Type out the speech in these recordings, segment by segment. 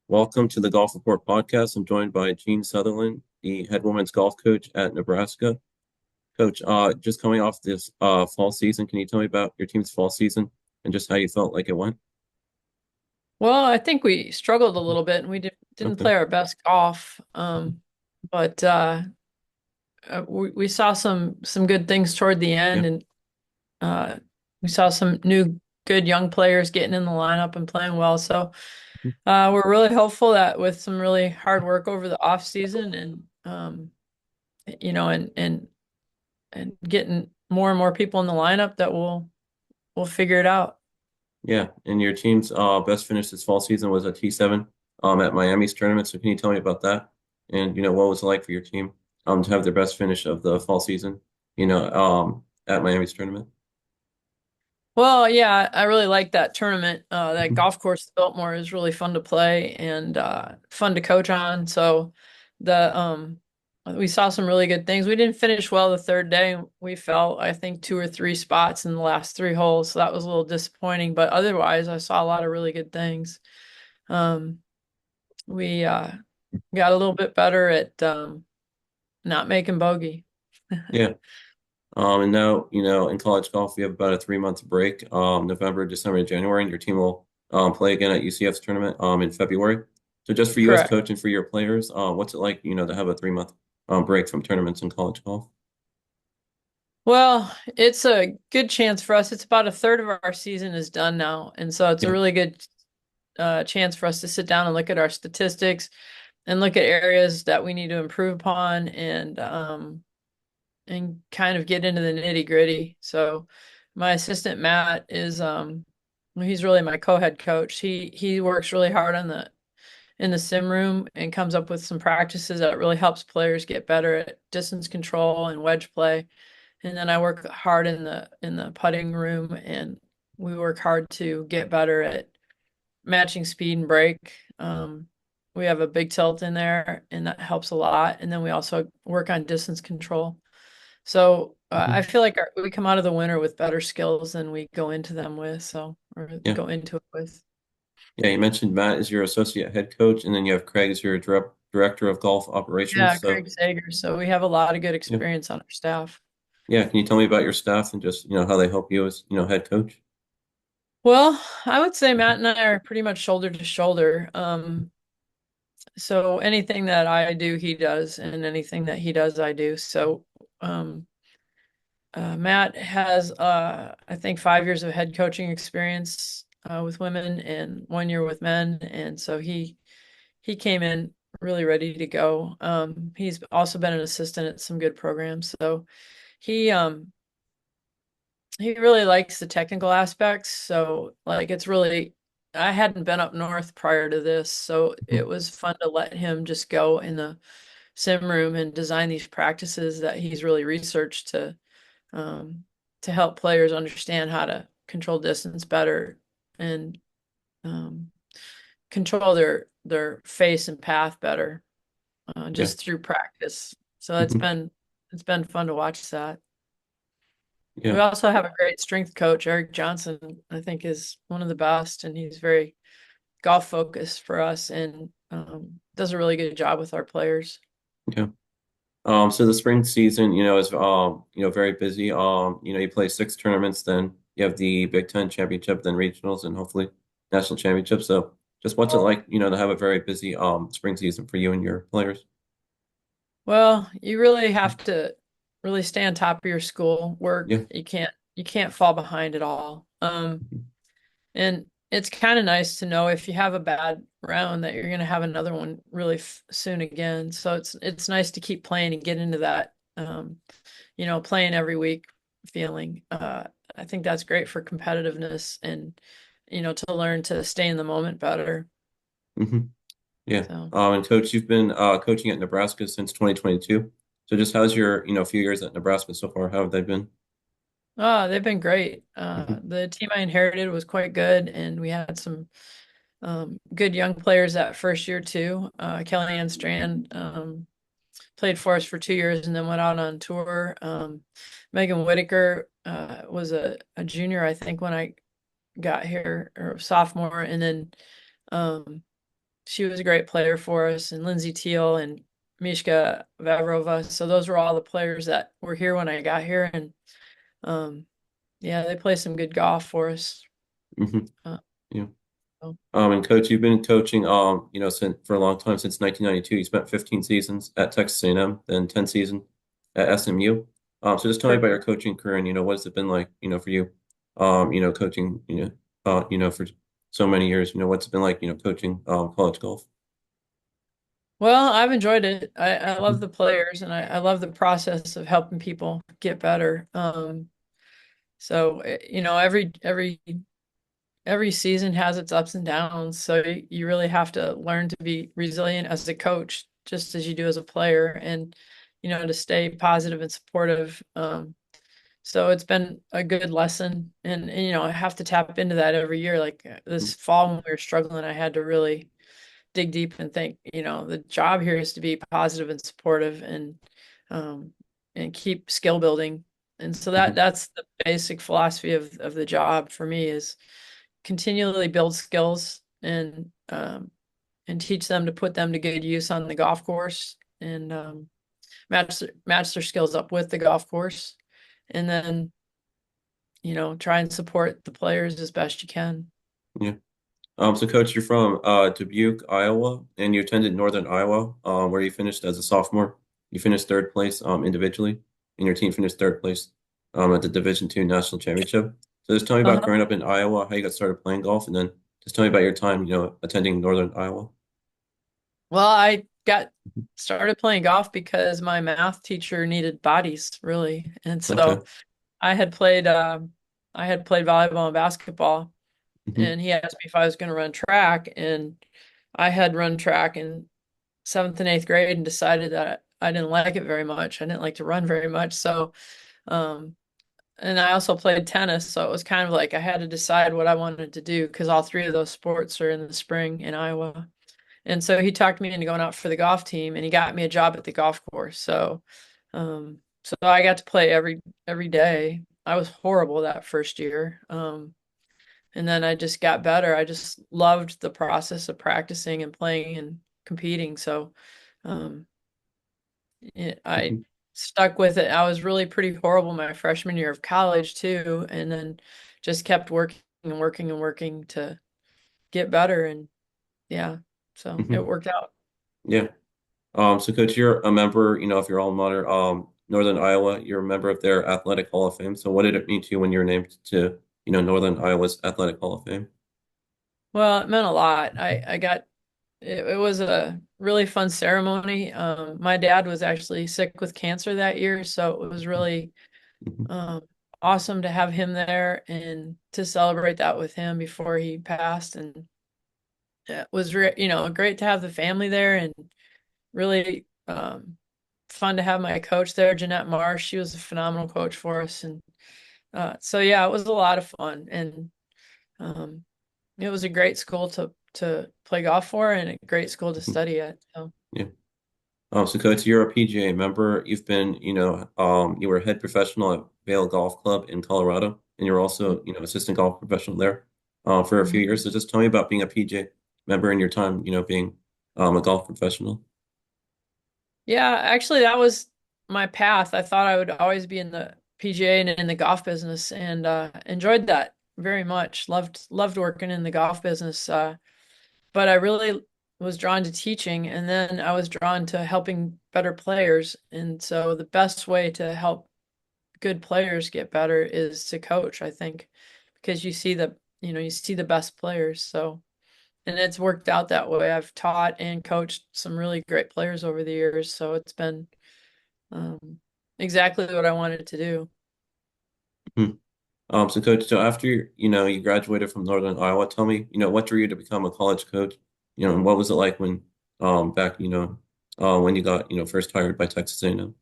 Welcome to the Golf Report podcast. I'm joined by Jeanne Sutherland, the head women's golf coach at Nebraska. Coach, just coming off this fall season, can you tell me about your team's fall season and just how you felt like it went? Well, I think we struggled a little bit and we didn't Okay. play our best golf. But we saw some good things toward the Yeah. end, and uh, we saw some new good young players getting in the lineup and playing well. So we're really hopeful that with some really hard work over the off season and and getting more and more people in the lineup that we'll figure it out. Yeah. And your team's best finish this fall season was a T7 at Miami's tournament. So can you tell me about that? And what was it like for your team to have their best finish of the fall season, at Miami's tournament? Well, yeah, I really like that tournament. That Mhm. golf course at Biltmore is really fun to play and fun to coach on. So the we saw some really good things. We didn't finish well the third day. We fell, I think, two or three spots in the last three holes, so that was a little disappointing. But otherwise, I saw a lot of really good things. Um, we got a little bit better at not making bogey. Yeah. And now, in college golf, we have about a 3 month break, November, December, and January, and your team will play again at UCF's tournament in February. So just for you as Correct. coach and for your players, what's it like, to have a 3 month break from tournaments in college golf? Well, it's a good chance for us. It's about a third of our season is done now, and so it's a Yeah. really good chance for us to sit down and look at our statistics and look at areas that we need to improve upon and kind of get into the nitty gritty. So my assistant Matt is he's really my co-head coach. He works really hard on the in the sim room and comes up with some practices that really helps players get better at distance control and wedge play. And then I work hard in the putting room, and we work hard to get better at matching speed and break. We have a big tilt in there, and that helps a lot. And then we also work on distance control. So I Mhm. feel like we come out of the winter with better skills than we go into them with. So or Yeah. go into it with. Yeah. You mentioned Matt is your associate head coach, and then you have Craig as your director of golf Yeah, operations. So, Craig Sager. So we have a lot of good yeah. experience on our staff. Yeah. Can you tell me about your staff and just, how they help you as, head coach? Well, I would say Matt and I are pretty much shoulder to shoulder. So anything that I do, he does, and anything that he does, I do. So um, Matt has, I think, 5 years of head coaching experience with women and 1 year with men, and so he came in really ready to go. He's also been an assistant at some good programs, so he um, he really likes the technical aspects. So like it's really I hadn't been up north prior to this, so Mhm. it was fun to let him just go in the sim room and design these practices that he's really researched um, to help players understand how to control distance better and um, control their face and path better Yeah. just through practice. So Mhm. it's been fun to watch that. We Yeah. also have a great strength coach, Eric Johnson, I think is one of the best, and he's very golf focused for us and does a really good job with our players. Yeah. So the spring season, is very busy. You play 6 tournaments, then you have the Big Ten championship, then regionals, and hopefully national championship. So just what's it like, to have a very busy spring season for you and your players? Well, you really have to really stay on top of your school work. Yeah. You can't fall behind at all. And it's kind of nice to know if you have a bad round that you're going to have another one really soon again. So it's nice to keep playing and get into that playing every week feeling. I think that's great for competitiveness and to learn to stay in the moment better. hmm Yeah. So, And coach, you've been coaching at Nebraska since 2022. So just how's your, few years at Nebraska so far? How have they been? they've been great. Hmm The team I inherited was quite good, and we had some good young players that first year too. Kellyanne Strand played for us for 2 years and then went out on tour. Megan Whitaker was a junior, I think, when I got here, or sophomore, and then um, she was a great player for us, and Lindsay Teal and Mishka Vavrova. So those were all the players that were here when I got here, and um, yeah, they play some good golf for us. Hmm. Uh, Yeah. so- And coach, you've been coaching, since for a long time, since 1992. You spent 15 seasons at Texas A&M, then 10 seasons at SMU. So just tell me about your coaching career and, what has it been like, for you, coaching, for so many years, what's it been like, coaching, college golf? Well, I've enjoyed it. I love Mhm. the players, and I love the process of helping people get better. So every season has its ups and downs. So you really have to learn to be resilient as a coach, just as you do as a player, and to stay positive and supportive. So it's been a good lesson, and I have to tap into that every year. Like this fall when we were struggling, I had to really dig deep and think, the job here is to be positive and supportive um and keep skill building. And so Mhm. that's the basic philosophy of the job for me is continually build skills and teach them to put them to good use on the golf course and match their skills up with the golf course. And then, try and support the players as best you can. Yeah. So coach, you're from Dubuque, Iowa, and you attended Northern Iowa, where you finished as a sophomore. You finished third place individually, and your team finished third place at the Division II National Championship. So just tell me about Uh-huh. growing up in Iowa, how you got started playing golf, and then just tell me about your time, attending Northern Iowa. Well, I got started playing golf because my math teacher needed bodies, really. And Okay. so I had played volleyball and basketball, Hmm. and he asked me if I was going to run track, and I had run track in seventh and eighth grade and decided that I didn't like it very much. I didn't like to run very much. So, um, and I also played tennis, so it was kind of like I had to decide what I wanted to do because all three of those sports are in the spring in Iowa. And so he talked me into going out for the golf team, and he got me a job at the golf course. So I got to play every day. I was horrible that first year. And then I just got better. I just loved the process of practicing and playing and competing. So um, I Hmm. stuck with it. I was really pretty horrible my freshman year of college too, and then just kept working and working and working to get better. And yeah, so it Hmm. worked out. Yeah. So coach, you're a member, of your alma mater, Northern Iowa. You're a member of their Athletic Hall of Fame. So what did it mean to you when you were named to, Northern Iowa's Athletic Hall of Fame? Well, it meant a lot. I got it was a really fun ceremony. My dad was actually sick with cancer that year, so it was really Hmm. um, awesome to have him there and to celebrate that with him before he passed. And it was great to have the family there and really fun to have my coach there, Jeanette Marsh. She was a phenomenal coach for us, and so yeah, it was a lot of fun and. Um, It was a great school to play golf for and a great school to study at. So Yeah. So coach, you're a PGA member. You've been, you were head professional at Vail Golf Club in Colorado, and you're also, assistant golf professional there, for a few mhm. years. So just tell me about being a PGA member and your time, being, a golf professional. Yeah, actually that was my path. I thought I would always be in the PGA and in the golf business and enjoyed that very much. Loved working in the golf business. But I really was drawn to teaching and then I was drawn to helping better players. And so the best way to help good players get better is to coach, I think, because you see the best players. So, and it's worked out that way. I've taught and coached some really great players over the years, so it's been um, exactly what I wanted to do. Hmm. So coach, so after you graduated from Northern Iowa, tell me, what drew you to become a college coach? And what was it like when, back, when you got, first hired by Texas A&M?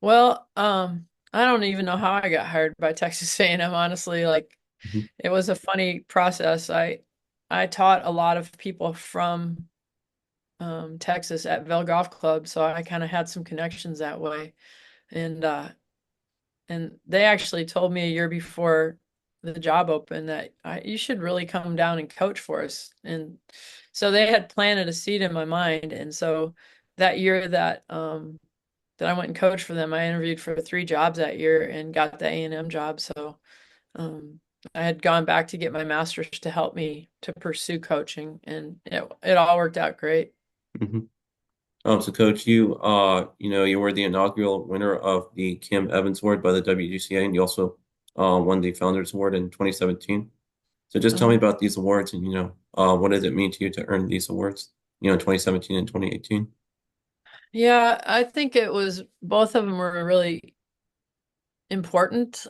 Well, I don't even know how I got hired by Texas A&M, honestly. Like, Hmm. it was a funny process. I taught a lot of people from Texas at Vail Golf Club, so I kind of had some connections that way. And and they actually told me a year before the job open that you should really come down and coach for us. And so they had planted a seed in my mind. And so that year that I went and coached for them, I interviewed for 3 jobs that year and got the A&M job. So um, I had gone back to get my master's to help me to pursue coaching, and it all worked out great. hmm so coach, you were the inaugural winner of the Kim Evans Award by the WGCA, and you also won the Founders Award in 2017. So just tell me Uh-huh. about these awards and, what does it mean to you to earn these awards, in 2017 and 2018? Yeah, I think it was both of them were really important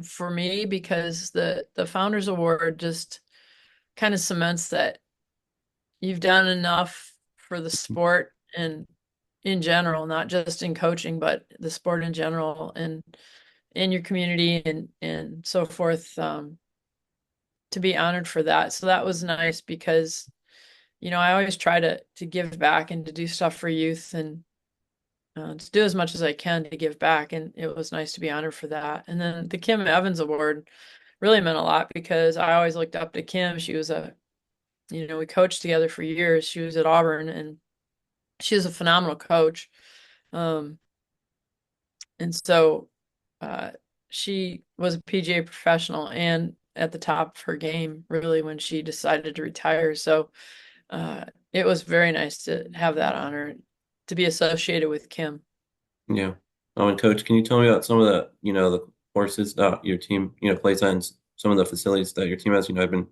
for me because the Founders Award just kind of cements that you've done enough for the sport and in general, not just in coaching, but the sport in general and in your community and so forth, to be honored for that. So that was nice because, I always try to give back and to do stuff for youth and to do as much as I can to give back. And it was nice to be honored for that. And then the Kim Evans Award really meant a lot because I always looked up to Kim. She was we coached together for years. She was at Auburn and she was a phenomenal coach. Um, and so uh, she was a PGA professional and at the top of her game, really, when she decided to retire. So uh, it was very nice to have that honor to be associated with Kim. Yeah. And coach, can you tell me about some of the courses that your team, plays on, some of the facilities that your team has? I've been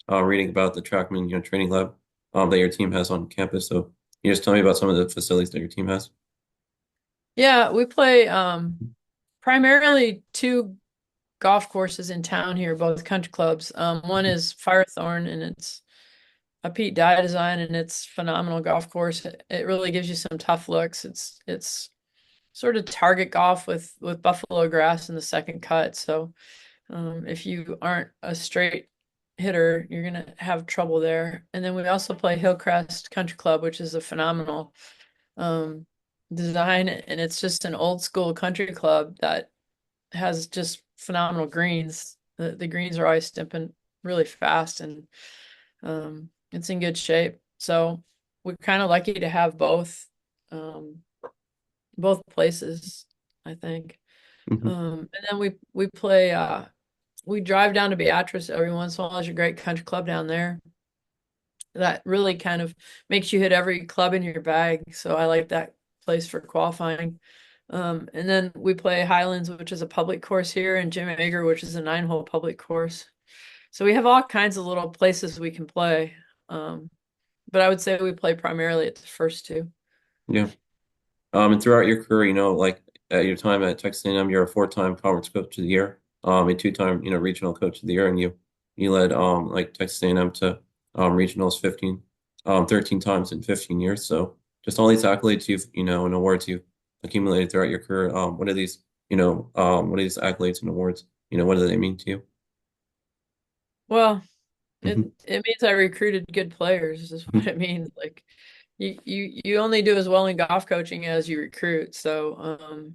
reading about the Trackman, training lab that your team has on campus. So can you just tell me about some of the facilities that your team has? Yeah, we play primarily 2 golf courses in town here, both country clubs. One is Firethorn, and it's a Pete Dye design, and it's phenomenal golf course. It really gives you some tough looks. It's sort of target golf with buffalo grass in the second cut. So if you aren't a straight hitter, you're gonna have trouble there. And then we also play Hillcrest Country Club, which is a phenomenal um, design, and it's just an old school country club that has just phenomenal greens. The greens are always stimping really fast, and it's in good shape. So we're kind of lucky to have um, both places, I think. Hmm And then we play. We drive down to Beatrice every once in a while. There's a great country club down there that really kind of makes you hit every club in your bag. So I like that place for qualifying. And then we play Highlands, which is a public course here, and Jim Ager, which is a 9-hole public course. So we have all kinds of little places we can play. Um, but I would say we play primarily at the first 2. Yeah. And throughout your career, like at your time at Texas A&M, you're a 4-time conference coach of the year, a 2-time, regional coach of the year, and you led like Texas A&M to regionals 13 times in 15 years. So just all these accolades and awards you've accumulated throughout your career. What are these accolades and awards? What do they mean to you? Well, it Hmm it means I recruited good players, is what it means. Like you only do as well in golf coaching as you recruit. So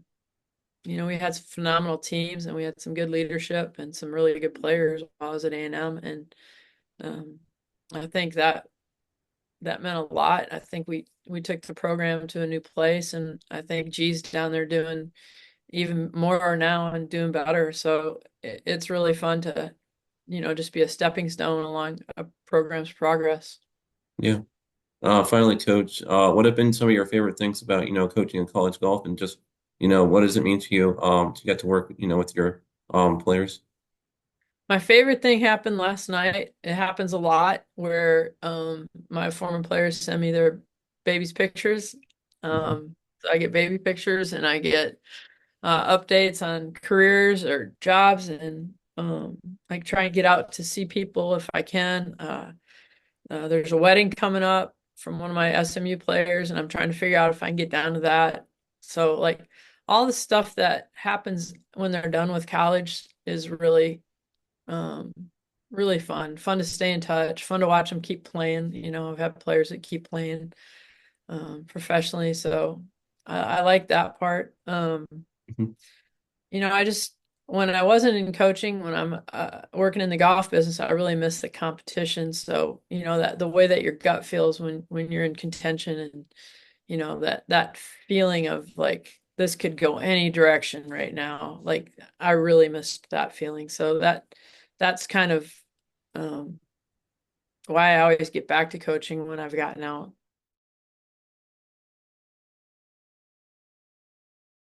we had some phenomenal teams and we had some good leadership and some really good players while I was at A&M. And um, I think that meant a lot. I think we took the program to a new place, and I think G's down there doing even more now and doing better. So it's really fun to, just be a stepping stone along a program's progress. Yeah. Finally, coach, what have been some of your favorite things about, coaching in college golf and just, what does it mean to you, to get to work, with your players? My favorite thing happened last night. It happens a lot where my former players send me their babies' pictures. Mhm. So I get baby pictures and I get updates on careers or jobs, and I try and get out to see people if I can. There's a wedding coming up from one of my SMU players, and I'm trying to figure out if I can get down to that. So, like, all the stuff that happens when they're done with college is really, um, really fun. Fun to stay in touch. Fun to watch them keep playing. I've had players that keep playing professionally, so I like that part. Mhm. I just when I wasn't in coaching, when I'm working in the golf business, I really miss the competition. So, you know, that the way that your gut feels when you're in contention, and you know, that feeling of like this could go any direction right now. Like I really missed that feeling. So that's kind of um why I always get back to coaching when I've gotten out.